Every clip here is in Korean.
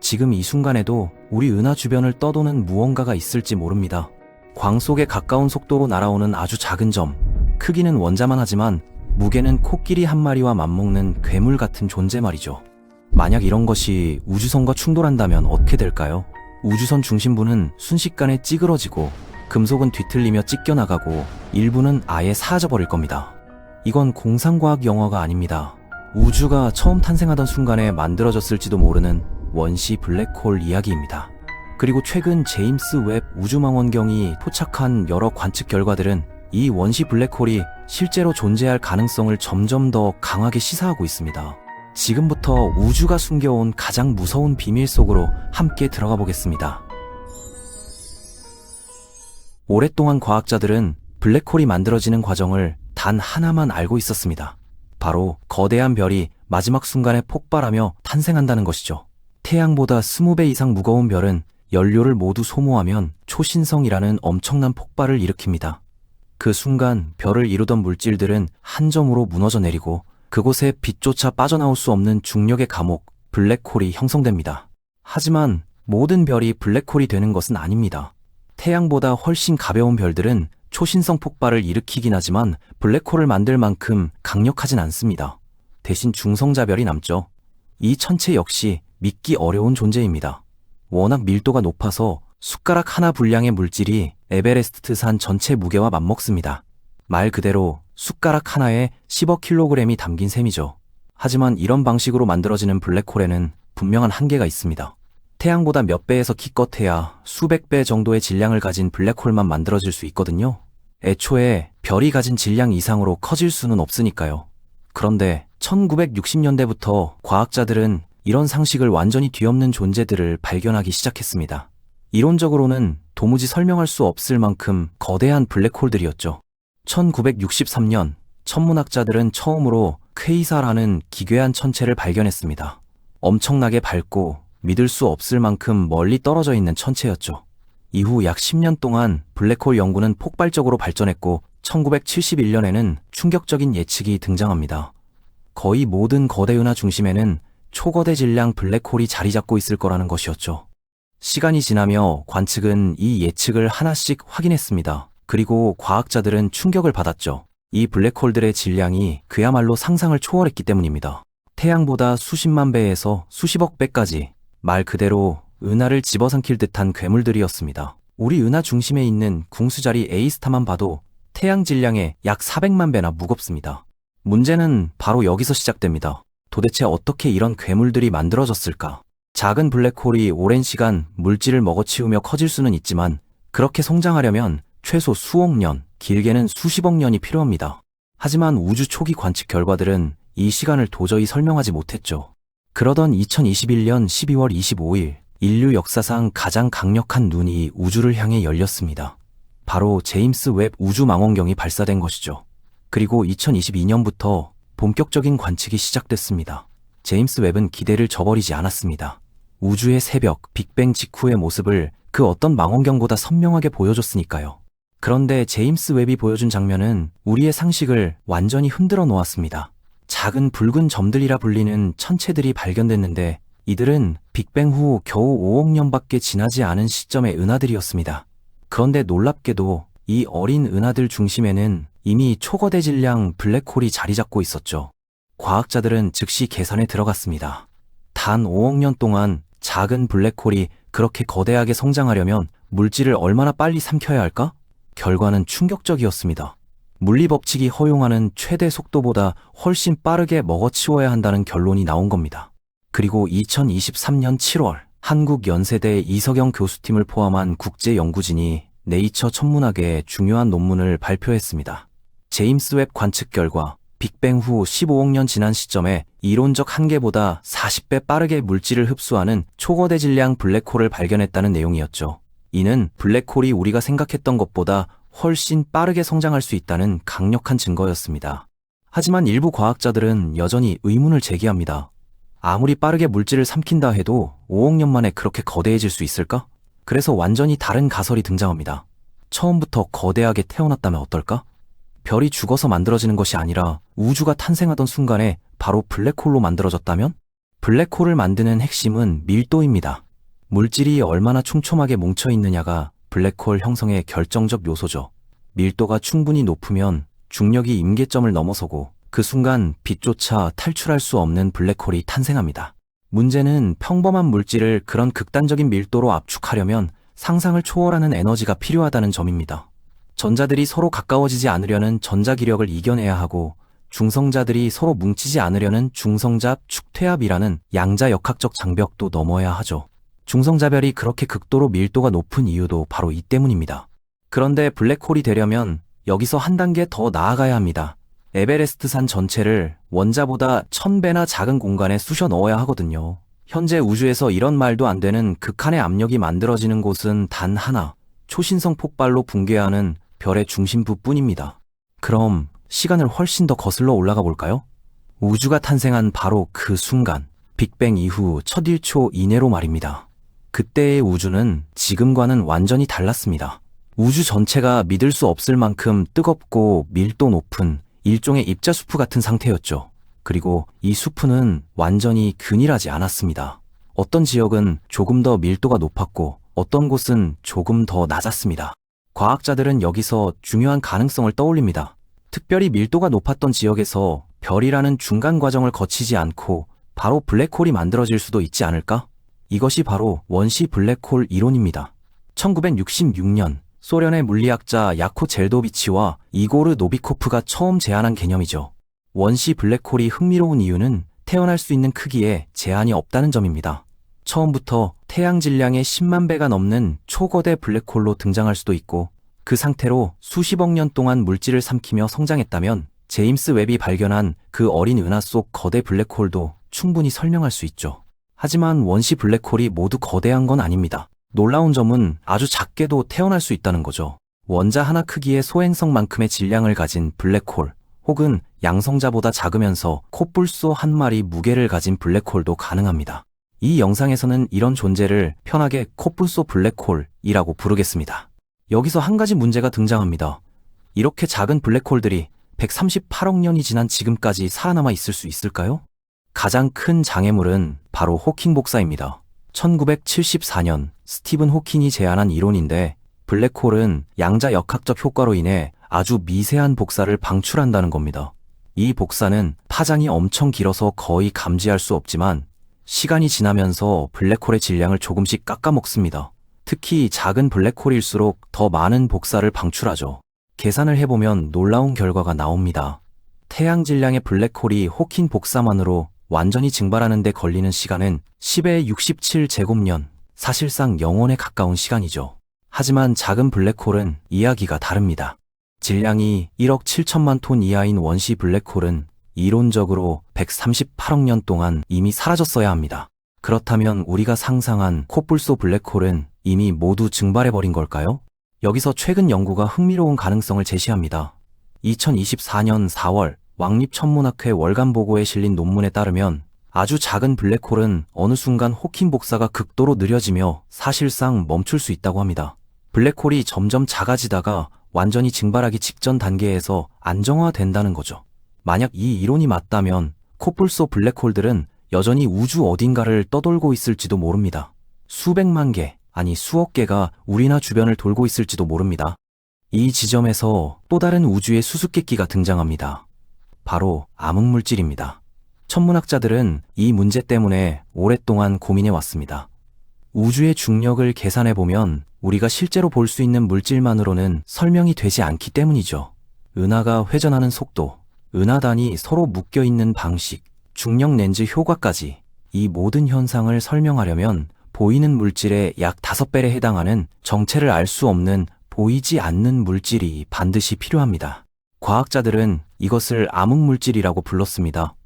지금 이 순간에도 우리 은하 주변을 떠도는 무언가가 있을지 모릅니다. 광 속에 가까운 속도로 날아오는 아주 작은 점, 크기는 원자만 하지만 무게는 코끼리 한 마리와 맞먹는 괴물 같은 존재 말이죠. 만약 이런 것이 우주선과 충돌한다면 어떻게 될까요? 우주선 중심부는 순식간에 찌그러지고 금속은 뒤틀리며 찢겨나가고 일부는 아예 사라져버릴 겁니다. 이건 공상과학 영화가 아닙니다. 우주가 처음 탄생하던 순간에 만들어졌을지도 모르는 원시 블랙홀 이야기입니다. 그리고 최근 제임스 웹 우주망원경이 포착한 여러 관측 결과들은 이 원시 블랙홀이 실제로 존재할 가능성을 점점 더 강하게 시사하고 있습니다. 지금부터 우주가 숨겨온 가장 무서운 비밀 속으로 함께 들어가 보겠습니다. 오랫동안 과학자들은 블랙홀이 만들어지는 과정을 단 하나만 알고 있었습니다. 바로 거대한 별이 마지막 순간에 폭발하며 탄생한다는 것이죠. 태양보다 20배 이상 무거운 별은 연료를 모두 소모하면 초신성이라는 엄청난 폭발을 일으킵니다. 그 순간 별을 이루던 물질들은 한 점으로 무너져 내리고 그곳에 빛조차 빠져나올 수 없는 중력의 감옥, 블랙홀이 형성됩니다. 하지만 모든 별이 블랙홀이 되는 것은 아닙니다. 태양보다 훨씬 가벼운 별들은 초신성 폭발을 일으키긴 하지만 블랙홀을 만들 만큼 강력하진 않습니다. 대신 중성자별이 남죠. 이 천체 역시 믿기 어려운 존재입니다. 워낙 밀도가 높아서 숟가락 하나 분량의 물질이 에베레스트 산 전체 무게와 맞먹습니다. 말 그대로 숟가락 하나에 10억 킬로그램이 담긴 셈이죠. 하지만 이런 방식으로 만들어지는 블랙홀에는 분명한 한계가 있습니다. 태양보다 몇 배에서 기껏해야 수백 배 정도의 질량을 가진 블랙홀만 만들어질 수 있거든요. 애초에 별이 가진 질량 이상으로 커질 수는 없으니까요. 그런데 1960년대부터 과학자들은 이런 상식을 완전히 뒤엎는 존재들을 발견하기 시작했습니다. 이론적으로는 도무지 설명할 수 없을 만큼 거대한 블랙홀들이었죠. 1963년 천문학자들은 처음으로 퀘이사라는 기괴한 천체를 발견했습니다. 엄청나게 밝고 믿을 수 없을 만큼 멀리 떨어져 있는 천체였죠. 이후 약 10년 동안 블랙홀 연구는 폭발적으로 발전했고 1971년에는 충격적인 예측이 등장합니다. 거의 모든 거대 은하 중심에는 초거대 질량 블랙홀이 자리 잡고 있을 거라는 것이었죠. 시간이 지나며 관측은 이 예측을 하나씩 확인했습니다. 그리고 과학자들은 충격을 받았죠. 이 블랙홀들의 질량이 그야말로 상상을 초월했기 때문입니다. 태양보다 수십만 배에서 수십억 배까지 말 그대로 은하를 집어삼킬 듯한 괴물들이었습니다. 우리 은하 중심에 있는 궁수자리 A스타만 봐도 태양 질량의 약 400만 배나 무겁습니다. 문제는 바로 여기서 시작됩니다. 도대체 어떻게 이런 괴물들이 만들어졌을까? 작은 블랙홀이 오랜 시간 물질을 먹어치우며 커질 수는 있지만 그렇게 성장하려면 최소 수억 년, 길게는 수십억 년이 필요합니다. 하지만 우주 초기 관측 결과들은 이 시간을 도저히 설명하지 못했죠. 그러던 2021년 12월 25일, 인류 역사상 가장 강력한 눈이 우주를 향해 열렸습니다. 바로 제임스 웹 우주망원경이 발사된 것이죠. 그리고 2022년부터 본격적인 관측이 시작됐습니다. 제임스 웹은 기대를 저버리지 않았습니다. 우주의 새벽, 빅뱅 직후의 모습을 그 어떤 망원경보다 선명하게 보여줬으니까요. 그런데 제임스 웹이 보여준 장면은 우리의 상식을 완전히 흔들어 놓았습니다. 작은 붉은 점들이라 불리는 천체들이 발견됐는데 이들은 빅뱅 후 겨우 5억 년밖에 지나지 않은 시점의 은하들이었습니다. 그런데 놀랍게도 이 어린 은하들 중심에는 이미 초거대 질량 블랙홀이 자리 잡고 있었죠. 과학자들은 즉시 계산에 들어갔습니다. 단 5억 년 동안 작은 블랙홀이 그렇게 거대하게 성장하려면 물질을 얼마나 빨리 삼켜야 할까? 결과는 충격적이었습니다. 물리법칙이 허용하는 최대 속도보다 훨씬 빠르게 먹어치워야 한다는 결론이 나온 겁니다. 그리고 2023년 7월 한국연세대 이석영 교수팀을 포함한 국제연구진이 네이처 천문학에 중요한 논문을 발표했습니다. 제임스 웹 관측 결과 빅뱅 후 15억 년 지난 시점에 이론적 한계보다 40배 빠르게 물질을 흡수하는 초거대 질량 블랙홀을 발견했다는 내용이었죠. 이는 블랙홀이 우리가 생각했던 것보다 훨씬 빠르게 성장할 수 있다는 강력한 증거였습니다. 하지만 일부 과학자들은 여전히 의문을 제기합니다. 아무리 빠르게 물질을 삼킨다 해도 5억 년 만에 그렇게 거대해질 수 있을까? 그래서 완전히 다른 가설이 등장합니다. 처음부터 거대하게 태어났다면 어떨까? 별이 죽어서 만들어지는 것이 아니라 우주가 탄생하던 순간에 바로 블랙홀로 만들어졌다면? 블랙홀을 만드는 핵심은 밀도입니다. 물질이 얼마나 촘촘하게 뭉쳐 있느냐가 블랙홀 형성의 결정적 요소죠. 밀도가 충분히 높으면 중력이 임계점을 넘어서고 그 순간 빛조차 탈출할 수 없는 블랙홀이 탄생합니다. 문제는 평범한 물질을 그런 극단적인 밀도로 압축하려면 상상을 초월하는 에너지가 필요하다는 점입니다. 전자들이 서로 가까워지지 않으려는 전자기력을 이겨내야 하고 중성자들이 서로 뭉치지 않으려는 중성자 축퇴합이라는 양자역학적 장벽도 넘어야 하죠. 중성자별이 그렇게 극도로 밀도가 높은 이유도 바로 이 때문입니다. 그런데 블랙홀이 되려면 여기서 한 단계 더 나아가야 합니다. 에베레스트산 전체를 원자보다 1000배나 작은 공간에 쑤셔 넣어야 하거든요. 현재 우주에서 이런 말도 안 되는 극한의 압력이 만들어지는 곳은 단 하나, 초신성 폭발로 붕괴하는 별의 중심부뿐입니다. 그럼 시간을 훨씬 더 거슬러 올라가 볼까요? 우주가 탄생한 바로 그 순간, 빅뱅 이후 첫 1초 이내로 말입니다. 그때의 우주는 지금과는 완전히 달랐습니다. 우주 전체가 믿을 수 없을 만큼 뜨겁고 밀도 높은 일종의 입자수프 같은 상태였죠. 그리고 이 수프는 완전히 균일하지 않았습니다. 어떤 지역은 조금 더 밀도가 높았고 어떤 곳은 조금 더 낮았습니다. 과학자들은 여기서 중요한 가능성을 떠올립니다. 특별히 밀도가 높았던 지역에서 별이라는 중간 과정을 거치지 않고 바로 블랙홀이 만들어질 수도 있지 않을까? 이것이 바로 원시 블랙홀 이론입니다. 1966년 소련의 물리학자 야코 젤도비치와 이고르 노비코프가 처음 제안한 개념이죠. 원시 블랙홀이 흥미로운 이유는 태어날 수 있는 크기에 제한이 없다는 점입니다. 처음부터 태양 질량의 10만 배가 넘는 초거대 블랙홀로 등장할 수도 있고 그 상태로 수십억 년 동안 물질을 삼키며 성장했다면 제임스 웹이 발견한 그 어린 은하 속 거대 블랙홀도 충분히 설명할 수 있죠. 하지만 원시 블랙홀이 모두 거대한 건 아닙니다. 놀라운 점은 아주 작게도 태어날 수 있다는 거죠. 원자 하나 크기의 소행성만큼의 질량을 가진 블랙홀, 혹은 양성자보다 작으면서 코뿔소 한 마리 무게를 가진 블랙홀도 가능합니다. 이 영상에서는 이런 존재를 편하게 코뿔소 블랙홀이라고 부르겠습니다. 여기서 한 가지 문제가 등장합니다. 이렇게 작은 블랙홀들이 138억 년이 지난 지금까지 살아남아 있을 수 있을까요? 가장 큰 장애물은 바로 호킹 복사입니다. 1974년 스티븐 호킹이 제안한 이론인데 블랙홀은 양자역학적 효과로 인해 아주 미세한 복사를 방출한다는 겁니다. 이 복사는 파장이 엄청 길어서 거의 감지할 수 없지만 시간이 지나면서 블랙홀의 질량을 조금씩 깎아먹습니다. 특히 작은 블랙홀일수록 더 많은 복사를 방출하죠. 계산을 해보면 놀라운 결과가 나옵니다. 태양 질량의 블랙홀이 호킹 복사만으로 완전히 증발하는 데 걸리는 시간은 10의 67제곱년, 사실상 영원에 가까운 시간이죠. 하지만 작은 블랙홀은 이야기가 다릅니다. 질량이 1억 7천만 톤 이하인 원시 블랙홀은 이론적으로 138억 년 동안 이미 사라졌어야 합니다. 그렇다면 우리가 상상한 코뿔소 블랙홀은 이미 모두 증발해버린 걸까요? 여기서 최근 연구가 흥미로운 가능성을 제시합니다. 2024년 4월 왕립천문학회 월간 보고에 실린 논문에 따르면 아주 작은 블랙홀은 어느 순간 호킹 복사가 극도로 느려지며 사실상 멈출 수 있다고 합니다. 블랙홀이 점점 작아지다가 완전히 증발하기 직전 단계에서 안정화된다는 거죠. 만약 이 이론이 맞다면 코뿔소 블랙홀들은 여전히 우주 어딘가를 떠돌고 있을지도 모릅니다. 수백만 개, 아니 수억 개가 우리나 주변을 돌고 있을지도 모릅니다. 이 지점에서 또 다른 우주의 수수께끼가 등장합니다. 바로 암흑물질입니다. 천문학자들은 이 문제 때문에 오랫동안 고민해왔습니다. 우주의 중력을 계산해보면 우리가 실제로 볼 수 있는 물질만으로는 설명이 되지 않기 때문이죠. 은하가 회전하는 속도, 은하단이 서로 묶여있는 방식, 중력 렌즈 효과까지 이 모든 현상을 설명하려면 보이는 물질의 약 5배에 해당하는 정체를 알 수 없는 보이지 않는 물질이 반드시 필요합니다. 과학자들은 이것을 암흑물질이라고 불렀습니다.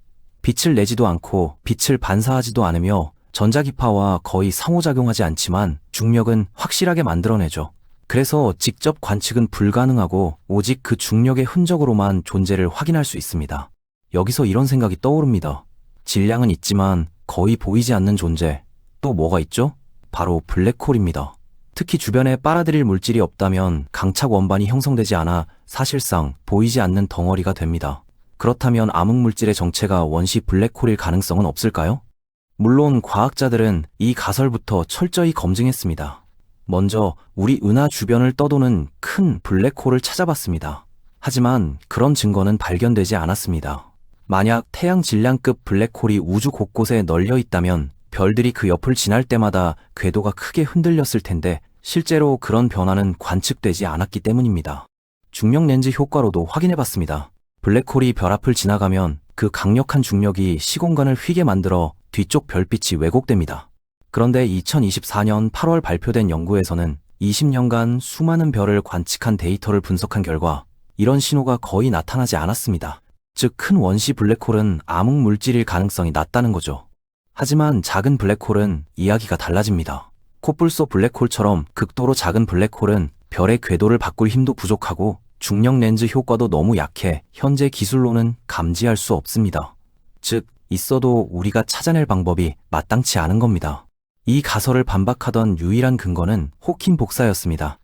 빛을 내지도 않고 빛을 반사하지도 않으며 전자기파와 거의 상호작용하지 않지만 중력은 확실하게 만들어내죠. 그래서 직접 관측은 불가능하고 오직 그 중력의 흔적으로만 존재를 확인할 수 있습니다. 여기서 이런 생각이 떠오릅니다. 질량은 있지만 거의 보이지 않는 존재, 또 뭐가 있죠? 바로 블랙홀입니다. 특히 주변에 빨아들일 물질이 없다면 강착 원반이 형성되지 않아 사실상 보이지 않는 덩어리가 됩니다. 그렇다면 암흑물질의 정체가 원시 블랙홀일 가능성은 없을까요? 물론 과학자들은 이 가설부터 철저히 검증했습니다. 먼저 우리 은하 주변을 떠도는 큰 블랙홀을 찾아봤습니다. 하지만 그런 증거는 발견되지 않았습니다. 만약 태양 질량급 블랙홀이 우주 곳곳에 널려 있다면 별들이 그 옆을 지날 때마다 궤도가 크게 흔들렸을 텐데 실제로 그런 변화는 관측되지 않았기 때문입니다. 중력 렌즈 효과로도 확인해봤습니다. 블랙홀이 별 앞을 지나가면 그 강력한 중력이 시공간을 휘게 만들어 뒤쪽 별빛이 왜곡됩니다. 그런데 2024년 8월 발표된 연구에서는 20년간 수많은 별을 관측한 데이터를 분석한 결과 이런 신호가 거의 나타나지 않았습니다. 즉 큰 원시 블랙홀은 암흑 물질일 가능성이 낮다는 거죠. 하지만 작은 블랙홀은 이야기가 달라집니다. 코뿔소 블랙홀처럼 극도로 작은 블랙홀은 별의 궤도를 바꿀 힘도 부족하고 중력 렌즈 효과도 너무 약해 현재 기술로는 감지할 수 없습니다. 즉 있어도 우리가 찾아낼 방법이 마땅치 않은 겁니다. 이 가설을 반박하던 유일한 근거는 호킹 복사였습니다.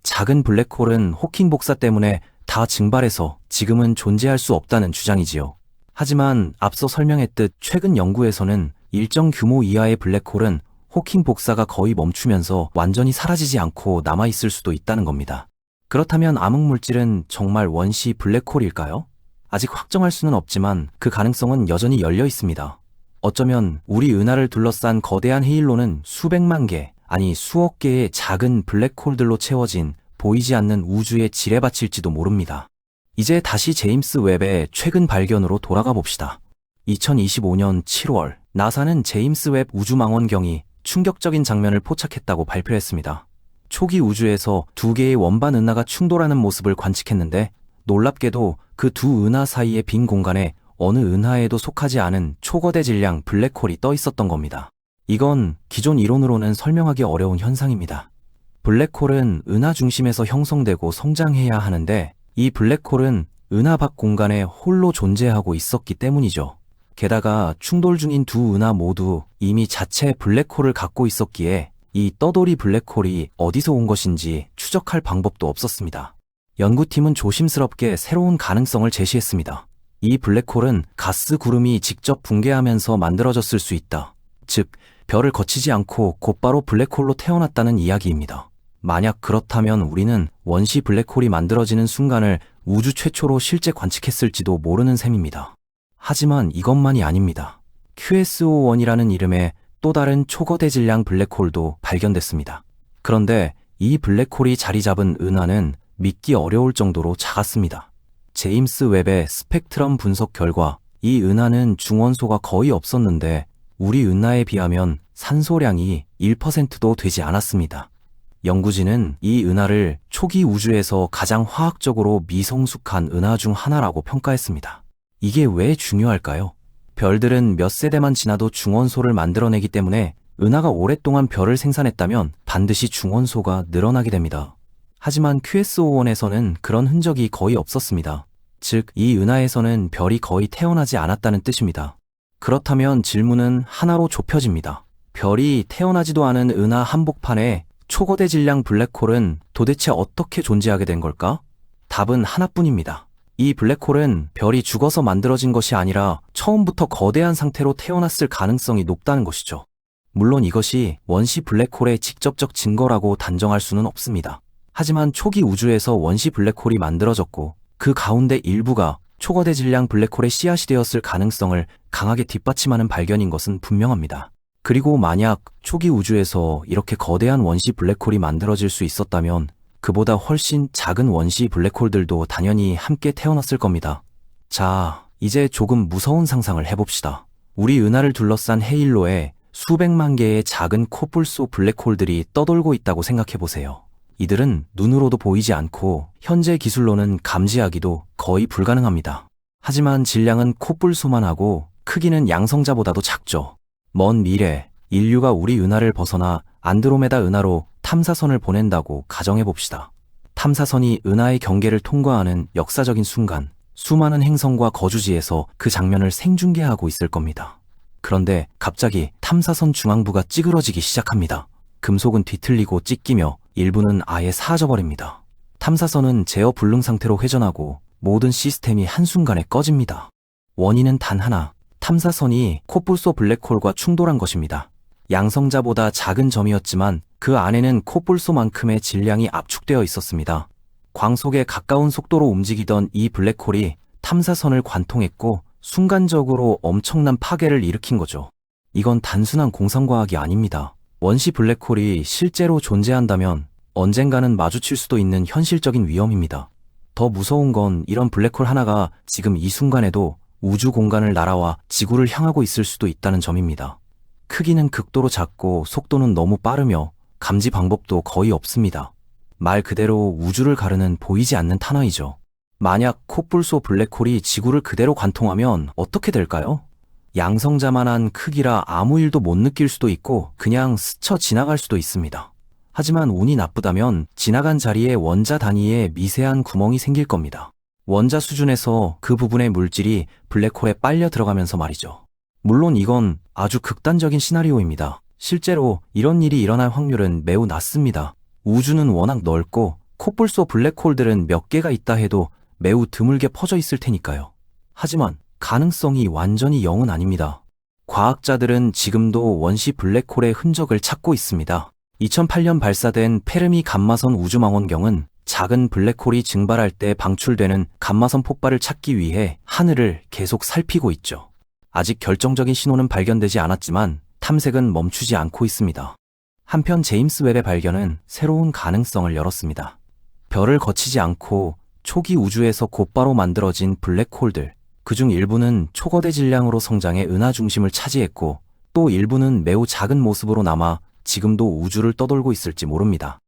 작은 블랙홀은 호킹 복사 때문에 다 증발해서 지금은 존재할 수 없다는 주장이지요. 하지만 앞서 설명했듯 최근 연구에서는 일정 규모 이하의 블랙홀은 호킹 복사가 거의 멈추면서 완전히 사라지지 않고 남아있을 수도 있다는 겁니다. 그렇다면 암흑물질은 정말 원시 블랙홀일까요? 아직 확정할 수는 없지만 그 가능성은 여전히 열려 있습니다. 어쩌면 우리 은하를 둘러싼 거대한 헤일로는 수백만 개, 아니 수억 개의 작은 블랙홀들로 채워진 보이지 않는 우주의 지뢰밭일지도 모릅니다. 이제 다시 제임스 웹의 최근 발견으로 돌아가 봅시다. 2025년 7월, 나사는 제임스 웹 우주망원경이 충격적인 장면을 포착했다고 발표했습니다. 초기 우주에서 두 개의 원반 은하가 충돌하는 모습을 관측했는데 놀랍게도 그 두 은하 사이의 빈 공간에 어느 은하에도 속하지 않은 초거대 질량 블랙홀이 떠 있었던 겁니다. 이건 기존 이론으로는 설명하기 어려운 현상입니다. 블랙홀은 은하 중심에서 형성되고 성장해야 하는데 이 블랙홀은 은하 밖 공간에 홀로 존재하고 있었기 때문이죠. 게다가 충돌 중인 두 은하 모두 이미 자체 블랙홀을 갖고 있었기에 이 떠돌이 블랙홀이 어디서 온 것인지 추적할 방법도 없었습니다. 연구팀은 조심스럽게 새로운 가능성을 제시했습니다. 이 블랙홀은 가스 구름이 직접 붕괴하면서 만들어졌을 수 있다. 즉, 별을 거치지 않고 곧바로 블랙홀로 태어났다는 이야기입니다. 만약 그렇다면 우리는 원시 블랙홀이 만들어지는 순간을 우주 최초로 실제 관측했을지도 모르는 셈입니다. 하지만 이것만이 아닙니다. QS51이라는 이름의 또 다른 초거대 질량 블랙홀도 발견됐습니다. 그런데 이 블랙홀이 자리 잡은 은하는 믿기 어려울 정도로 작았습니다. 제임스 웹의 스펙트럼 분석 결과 이 은하는 중원소가 거의 없었는데 우리 은하에 비하면 산소량이 1%도 되지 않았습니다. 연구진은 이 은하를 초기 우주에서 가장 화학적으로 미성숙한 은하 중 하나라고 평가했습니다. 이게 왜 중요할까요? 별들은 몇 세대만 지나도 중원소를 만들어내기 때문에 은하가 오랫동안 별을 생산했다면 반드시 중원소가 늘어나게 됩니다. 하지만 QS51에서는 그런 흔적이 거의 없었습니다. 즉, 이 은하에서는 별이 거의 태어나지 않았다는 뜻입니다. 그렇다면 질문은 하나로 좁혀집니다. 별이 태어나지도 않은 은하 한복판에 초거대 질량 블랙홀은 도대체 어떻게 존재하게 된 걸까? 답은 하나뿐입니다. 이 블랙홀은 별이 죽어서 만들어진 것이 아니라 처음부터 거대한 상태로 태어났을 가능성이 높다는 것이죠. 물론 이것이 원시 블랙홀의 직접적 증거라고 단정할 수는 없습니다. 하지만 초기 우주에서 원시 블랙홀이 만들어졌고 그 가운데 일부가 초거대 질량 블랙홀의 씨앗이 되었을 가능성을 강하게 뒷받침하는 발견인 것은 분명합니다. 그리고 만약 초기 우주에서 이렇게 거대한 원시 블랙홀이 만들어질 수 있었다면 그보다 훨씬 작은 원시 블랙홀들도 당연히 함께 태어났을 겁니다. 자, 이제 조금 무서운 상상을 해봅시다. 우리 은하를 둘러싼 헤일로에 수백만 개의 작은 코뿔소 블랙홀들이 떠돌고 있다고 생각해보세요. 이들은 눈으로도 보이지 않고 현재 기술로는 감지하기도 거의 불가능합니다. 하지만 질량은 코뿔소만 하고 크기는 양성자보다도 작죠. 먼 미래, 인류가 우리 은하를 벗어나 안드로메다 은하로 탐사선을 보낸다고 가정해봅시다. 탐사선이 은하의 경계를 통과하는 역사적인 순간, 수많은 행성과 거주지에서 그 장면을 생중계하고 있을 겁니다. 그런데 갑자기 탐사선 중앙부가 찌그러지기 시작합니다. 금속은 뒤틀리고 찢기며 일부는 아예 사라져버립니다. 탐사선은 제어 불능 상태로 회전하고 모든 시스템이 한순간에 꺼집니다. 원인은 단 하나, 탐사선이 코뿔소 블랙홀과 충돌한 것입니다. 양성자보다 작은 점이었지만 그 안에는 코뿔소만큼의 질량이 압축되어 있었습니다. 광속에 가까운 속도로 움직이던 이 블랙홀이 탐사선을 관통했고 순간적으로 엄청난 파괴를 일으킨 거죠. 이건 단순한 공상과학이 아닙니다. 원시 블랙홀이 실제로 존재한다면 언젠가는 마주칠 수도 있는 현실적인 위험입니다. 더 무서운 건 이런 블랙홀 하나가 지금 이 순간에도 우주 공간을 날아와 지구를 향하고 있을 수도 있다는 점입니다. 크기는 극도로 작고 속도는 너무 빠르며 감지 방법도 거의 없습니다. 말 그대로 우주를 가르는 보이지 않는 탄화이죠. 만약 코뿔소 블랙홀이 지구를 그대로 관통하면 어떻게 될까요? 양성자만한 크기라 아무 일도 못 느낄 수도 있고 그냥 스쳐 지나갈 수도 있습니다. 하지만 운이 나쁘다면 지나간 자리에 원자 단위의 미세한 구멍이 생길 겁니다. 원자 수준에서 그 부분의 물질이 블랙홀에 빨려 들어가면서 말이죠. 물론 이건 아주 극단적인 시나리오입니다. 실제로 이런 일이 일어날 확률은 매우 낮습니다. 우주는 워낙 넓고 코뿔소 블랙홀들은 몇 개가 있다 해도 매우 드물게 퍼져 있을 테니까요. 하지만 가능성이 완전히 0은 아닙니다. 과학자들은 지금도 원시 블랙홀의 흔적을 찾고 있습니다. 2008년 발사된 페르미 감마선 우주망원경은 작은 블랙홀이 증발할 때 방출되는 감마선 폭발을 찾기 위해 하늘을 계속 살피고 있죠. 아직 결정적인 신호는 발견되지 않았지만 탐색은 멈추지 않고 있습니다. 한편 제임스 웹의 발견은 새로운 가능성을 열었습니다. 별을 거치지 않고 초기 우주에서 곧바로 만들어진 블랙홀들, 그중 일부는 초거대 질량으로 성장해 은하 중심을 차지했고 또 일부는 매우 작은 모습으로 남아 지금도 우주를 떠돌고 있을지 모릅니다.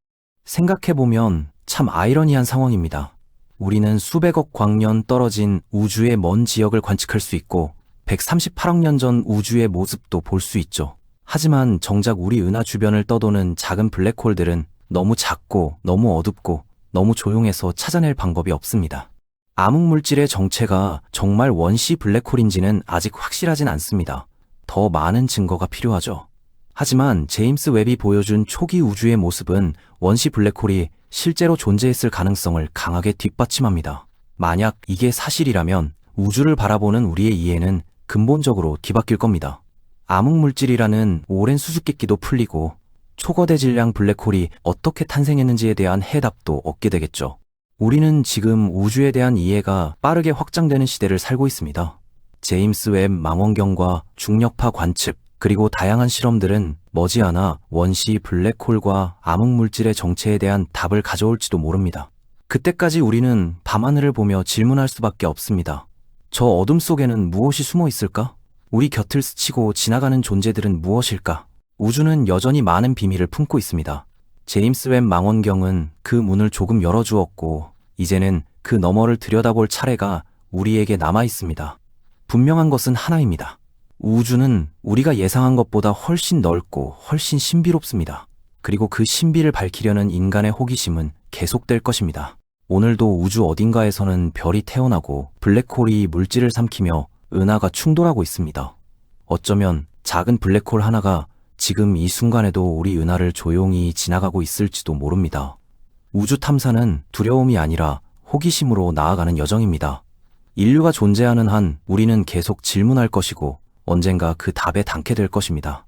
생각해보면 참 아이러니한 상황입니다. 우리는 수백억 광년 떨어진 우주의 먼 지역을 관측할 수 있고 138억 년 전 우주의 모습도 볼 수 있죠. 하지만 정작 우리 은하 주변을 떠도는 작은 블랙홀들은 너무 작고 너무 어둡고 너무 조용해서 찾아낼 방법이 없습니다. 암흑물질의 정체가 정말 원시 블랙홀인지는 아직 확실하진 않습니다. 더 많은 증거가 필요하죠. 하지만 제임스 웹이 보여준 초기 우주의 모습은 원시 블랙홀이 실제로 존재했을 가능성을 강하게 뒷받침합니다. 만약 이게 사실이라면 우주를 바라보는 우리의 이해는 근본적으로 뒤바뀔 겁니다. 암흑물질이라는 오랜 수수께끼도 풀리고 초거대 질량 블랙홀이 어떻게 탄생했는지에 대한 해답도 얻게 되겠죠. 우리는 지금 우주에 대한 이해가 빠르게 확장되는 시대를 살고 있습니다. 제임스 웹 망원경과 중력파 관측, 그리고 다양한 실험들은 머지않아 원시 블랙홀과 암흑물질의 정체에 대한 답을 가져올지도 모릅니다. 그때까지 우리는 밤하늘을 보며 질문할 수밖에 없습니다. 저 어둠 속에는 무엇이 숨어 있을까? 우리 곁을 스치고 지나가는 존재들은 무엇일까? 우주는 여전히 많은 비밀을 품고 있습니다. 제임스 웹 망원경은 그 문을 조금 열어주었고 이제는 그 너머를 들여다볼 차례가 우리에게 남아 있습니다. 분명한 것은 하나입니다. 우주는 우리가 예상한 것보다 훨씬 넓고 훨씬 신비롭습니다. 그리고 그 신비를 밝히려는 인간의 호기심은 계속될 것입니다. 오늘도 우주 어딘가에서는 별이 태어나고 블랙홀이 물질을 삼키며 은하가 충돌하고 있습니다. 어쩌면 작은 블랙홀 하나가 지금 이 순간에도 우리 은하를 조용히 지나가고 있을지도 모릅니다. 우주 탐사는 두려움이 아니라 호기심으로 나아가는 여정입니다. 인류가 존재하는 한 우리는 계속 질문할 것이고 언젠가 그 답에 닿게 될 것입니다.